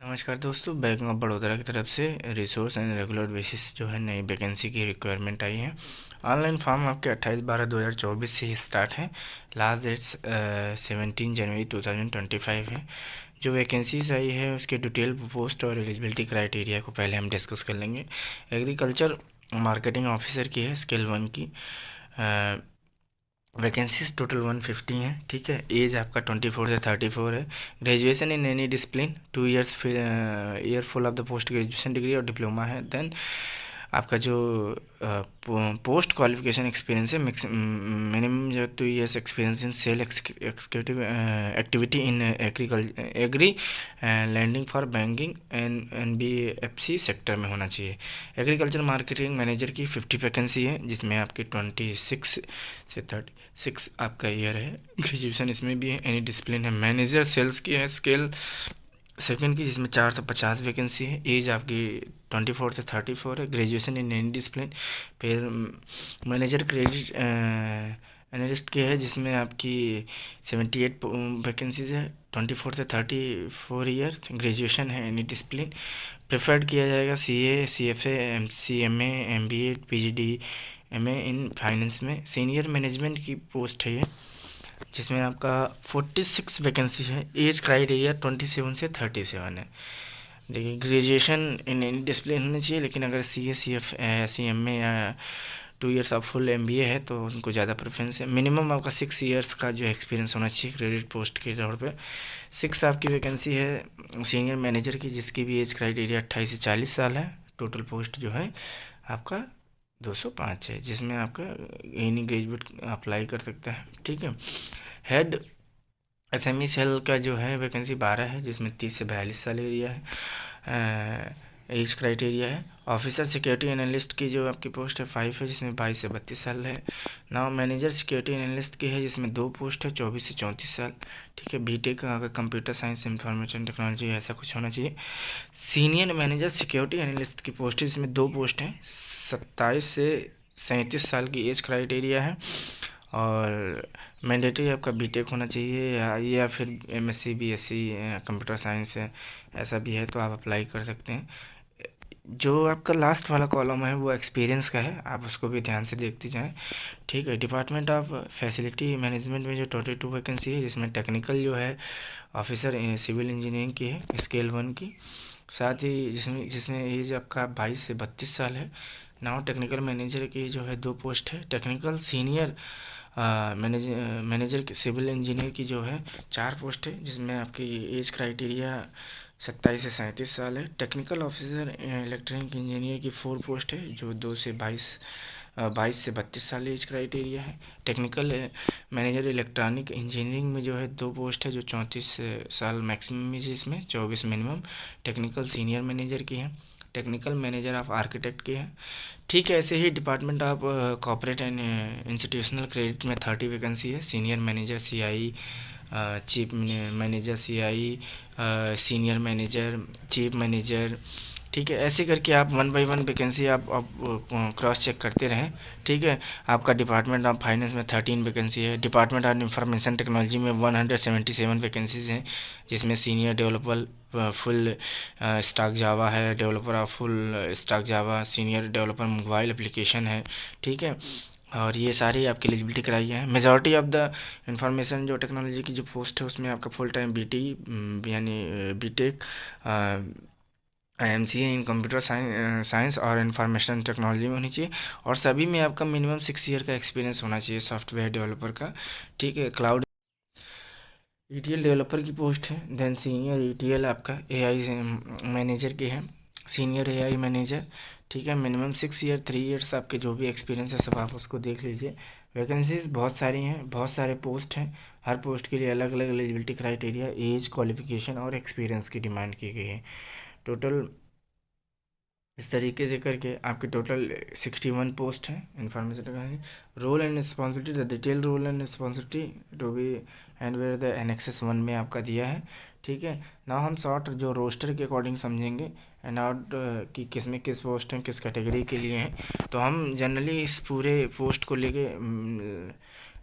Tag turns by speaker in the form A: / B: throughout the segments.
A: नमस्कार दोस्तों, bank of Baroda की तरफ से रिसोर्स एंड रेगुलर बेसिस जो है नई वैकेंसी की रिक्वायरमेंट आई है। ऑनलाइन फॉर्म आपके 28/12/2024 से ही स्टार्ट है। लास्ट डेट 17 जनवरी 2025 है। जो वैकेंसीज आई है उसके डिटेल पोस्ट और एलिजिबिलिटी क्राइटेरिया को पहले हम डिस्कस कर लेंगे। एग्रीकल्चर मार्केटिंग ऑफिसर की है, स्केल 1 की। वैकेंसीज टोटल 150 हैं। ठीक है, एज आपका 24 से 34 है। Graduation in any discipline 2 years year full of the post graduation degree और डिप्लोमा है। देन आपका जो पोस्ट क्वालिफिकेशन एक्सपीरियंस है, मिनिमम जो 2 years experience in sale executive activity in agri lending for banking and NBFC sector में होना चाहिए। Agriculture marketing manager की 50 वैकेंसी है, जिसमें आपकी 26 से 36 आपका ईयर है। ग्रेजुएशन इसमें भी है, एनी डिसिप्लिन है। मैनेजर सेल्स की है, स्केल 2 की, जिसमें 450 वैकेंसी है। एज आपकी 24 से 34 है। Graduation in any discipline. फिर मैनेजर क्रेडिट एनालिस्ट की है, जिसमें आपकी 78 वैकेंसीज है। 24 से 34 ईयर। ग्रेजुएशन है, एनी डिसिप्लिन। प्रेफर्ड किया जाएगा CA CFA CMA MBA PGD MA in finance में। सीनियर मैनेजमेंट की पोस्ट है ये, जिसमें आपका 46 वैकेंसी है। एज क्राइटेरिया 27 से 37 है। देखिए, ग्रेजुएशन इन एनी डिसिप्लिन होनी चाहिए, लेकिन अगर CA CMA या 2 ईयर्स ऑफ फुल MBA है तो उनको ज़्यादा प्रेफरेंस है। मिनिमम आपका 6 ईयर्स का जो एक्सपीरियंस होना चाहिए क्रेडिट पोस्ट के तौर पे। 6 आपकी वैकेंसी है सीनियर मैनेजर की, जिसकी भी एज क्राइटेरिया 28 से 40 साल है। टोटल पोस्ट जो है आपका 205 है, जिसमें आपका एनी ग्रेजुएट अप्लाई कर सकता है। ठीक है। हेड SME सेल का जो है वैकेंसी 12 है, जिसमें 30 से 42 साल एरिया है, एज क्राइटेरिया है। ऑफिसर सिक्योरिटी एनालिस्ट की जो आपकी पोस्ट है 5 है, जिसमें 22 से 32 साल है। नाउ मैनेजर सिक्योरिटी एनालिस्ट की है, जिसमें 2 पोस्ट है, 24 से 34 साल। ठीक है। BTech अगर कंप्यूटर साइंस इंफॉर्मेशन टेक्नोलॉजी ऐसा कुछ होना चाहिए। सीनियर मैनेजर सिक्योरिटी एनालिस्ट की पोस्ट है, जिसमें 2 पोस्ट हैं, 27 से 37 साल की एज क्राइटेरिया है। और मैंडेटरी आपका BTech होना चाहिए, या फिर MSc BSc कंप्यूटर साइंस है, ऐसा भी है तो आप अप्लाई कर सकते हैं। जो आपका लास्ट वाला कॉलम है वो एक्सपीरियंस का है, आप उसको भी ध्यान से देखते जाएं। ठीक है। डिपार्टमेंट ऑफ फैसिलिटी मैनेजमेंट में जो 22 वैकेंसी है, जिसमें टेक्निकल जो है ऑफिसर सिविल इंजीनियरिंग की है, स्केल 1 की। साथ ही जिसमें जिसमें एज आपका 22 से 32 साल है। नाउ टेक्निकल मैनेजर की जो है 2 पोस्ट है। Technical senior manager civil engineer की जो है 4 पोस्ट है, जिसमें आपकी एज क्राइटेरिया 27 से 37 साल है। टेक्निकल ऑफिसर इलेक्ट्रॉनिक इंजीनियर की 4 पोस्ट है, जो 22 से 32 साल एज क्राइटेरिया है। टेक्निकल मैनेजर इलेक्ट्रॉनिक इंजीनियरिंग में जो है 2 पोस्ट है, जो 34 साल मैक्सिमम है, जिसमें 24 मिनिमम। टेक्निकल सीनियर मैनेजर की है। टेक्निकल मैनेजर ऑफ आर्किटेक्ट की है। ठीक है। ऐसे ही department of corporate and institutional credit में 30 वैकेंसी है। Senior manager CI, chief manager CI, senior manager, chief manager. ठीक है। ऐसे करके आप 1 बाई 1 वैकेंसी आप क्रॉस चेक करते रहें। ठीक है। आपका डिपार्टमेंट ऑफ फाइनेंस में 13 वैकेंसी है। डिपार्टमेंट ऑफ इंफॉर्मेशन टेक्नोलॉजी में 177 वैकेंसीज हैं, जिसमें senior developer full stack Java है, developer of full stack Java, senior developer mobile application है। ठीक है। और ये सारी आपकी एलिजिबिलिटी कराई है। मेजॉरिटी ऑफ द इंफॉर्मेशन जो टेक्नोलॉजी की जो पोस्ट है, उसमें आपका फुल टाइम BT यानी BTech MCA इन कंप्यूटर साइंस और इंफॉर्मेशन टेक्नोलॉजी में होनी चाहिए। और सभी में आपका मिनिमम 6 ईयर का एक्सपीरियंस होना चाहिए सॉफ्टवेयर डेवलपर का। ठीक है। क्लाउड ETL डेवलपर की पोस्ट है। देन सीनियर ETL आपका AI मैनेजर की है, सीनियर AI मैनेजर। ठीक है। मिनिमम 6 ईयर 3 ईयर्स आपके जो भी एक्सपीरियंस है सब आप उसको देख लीजिए। वैकेंसीज बहुत सारी हैं, बहुत सारे पोस्ट हैं। हर पोस्ट के लिए अलग अलग एलिजिबिलिटी क्राइटेरिया, एज, क्वालिफिकेशन और एक्सपीरियंस की डिमांड की गई है। टोटल इस तरीके से करके आपके टोटल 61 पोस्ट हैं information technology. Role and responsibility, the detail role and responsibility to be and where the annexes 1 में आपका दिया है। ठीक है। ना हम शॉर्ट जो रोस्टर के अकॉर्डिंग समझेंगे एंड आउट कि किस में किस पोस्ट हैं, किस कैटेगरी के लिए हैं। तो हम जनरली इस पूरे पोस्ट को लेके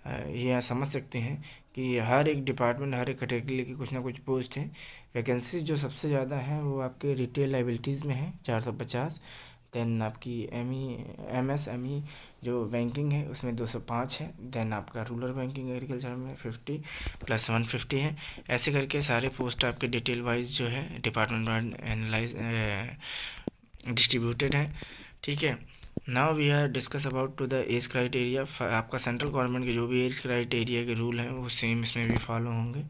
A: ये समझ सकते हैं कि हर एक डिपार्टमेंट, हर एक कैटेगरी की कुछ ना कुछ पोस्ट है। वैकेंसीज जो सबसे ज़्यादा हैं वो आपके रिटेल लाइबिलिटीज़ में है 450। देन आपकी MSME जो बैंकिंग है उसमें 205 है। देन आपका रूरल बैंकिंग एग्रीकल्चर में 50 प्लस 150 है। ऐसे करके सारे पोस्ट आपके डिटेल वाइज जो है डिपार्टमेंट वाइज एनालाइज डिस्ट्रीब्यूटेड है। ठीक है, now we are discuss about to the age criteria. आपका सेंट्रल गवर्नमेंट के जो भी एज क्राइटेरिया के रूल हैं वो सेम इसमें भी फॉलो होंगे।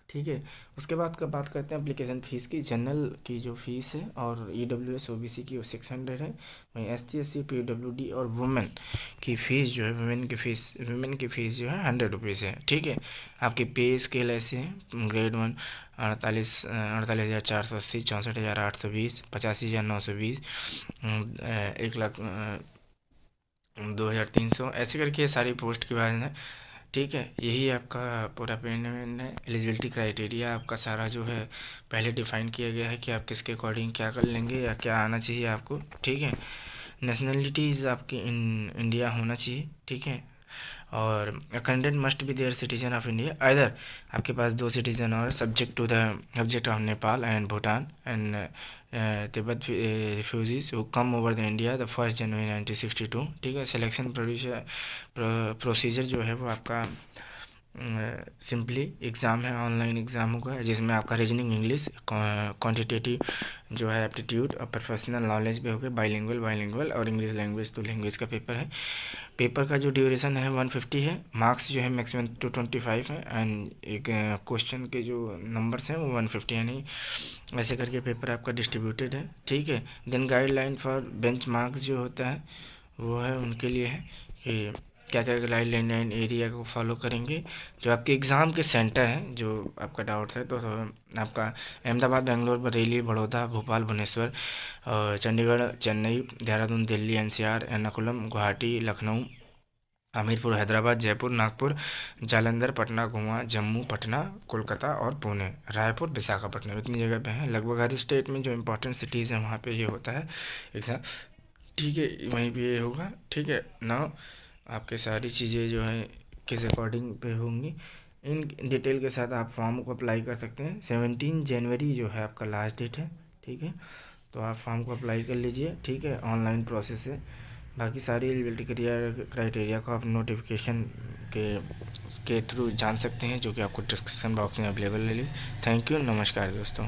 A: ठीक है, उसके बाद का बात करते हैं एप्लीकेशन फ़ीस की। जनरल की जो फ़ीस है और EWS OBC की वो 600 है। वहीं ST SC PWD और वुमेन की फ़ीस जो है वुमेन की फ़ीस जो है 100 रुपीज़ है। ठीक है, आपकी पे स्केल ऐसे हैं: ग्रेड 1 48,480, 64,820, 85,920, 1,00,000, 2,300, ऐसे करके ये सारी पोस्ट की बात है। ठीक है, यही आपका पूरा पेमेंट है। एलिजिबिलिटी क्राइटेरिया आपका सारा जो है पहले डिफाइन किया गया है कि आप किसके अकॉर्डिंग क्या कर लेंगे या क्या आना चाहिए आपको। ठीक है, नेशनलिटीज़ आपकी इंडिया होना चाहिए। ठीक है, और candidate must be there citizen of India. Either आपके पास 2 सिटीजन और subject of Nepal and Bhutan and Tibet refugees who come over the India the 1 January 1962। ठीक है, सिलेक्शन प्रोसीजर जो है वो आपका सिंपली एग्ज़ाम है, ऑनलाइन एग्ज़ाम होगा जिसमें आपका रीजनिंग, इंग्लिश, क्वांटिटेटिव जो है एप्टीट्यूड और प्रोफेशनल नॉलेज भी होगा। बाइलिंगुअल और इंग्लिश लैंग्वेज तो लैंग्वेज का पेपर है। पेपर का जो ड्यूरेशन है 150 है। मार्क्स जो है मैक्सिमम 225 है एंड एक क्वेश्चन के जो नंबर्स हैं वो 150 है। नहीं, ऐसे करके पेपर आपका डिस्ट्रीब्यूटेड है। ठीक है, then guideline for benchmarks जो होता है वो है उनके लिए है कि क्या क्या गाइडलाइन एरिया को फॉलो करेंगे। जो आपके एग्ज़ाम के सेंटर हैं, जो आपका डाउट्स है तो आपका अहमदाबाद, बेंगलोर, बरेली, बड़ौदा, भोपाल, भुवनेश्वर, चंडीगढ़, चेन्नई, देहरादून, दिल्ली, NCR, एर्नाकुलम, गुवाहाटी, लखनऊ, हमीरपुर, हैदराबाद, जयपुर, नागपुर, जालंधर, पटना, गोवा, जम्मू, पटना, कोलकाता और पुणे, रायपुर, विशाखापट्टनम, इतनी जगह पे हैं। लगभग हर स्टेट में जो इंपॉर्टेंट सिटीज़ हैं वहाँ पे ये होता है एग्ज़ाम। ठीक है, वहीं पे ये होगा। ठीक है ना, आपके सारी चीज़ें जो हैं किस अकॉर्डिंग पे होंगी इन डिटेल के साथ आप फॉर्म को अप्लाई कर सकते हैं। 17 जनवरी जो है आपका लास्ट डेट है। ठीक है, तो आप फॉर्म को अप्लाई कर लीजिए। ठीक है, ऑनलाइन प्रोसेस है। बाकी सारी एलिजिबिलिटी क्राइटेरिया को आप नोटिफिकेशन के थ्रू जान सकते हैं जो कि आपको डिस्क्रिप्शन बॉक्स में अवेलेबल है। थैंक यू, नमस्कार दोस्तों।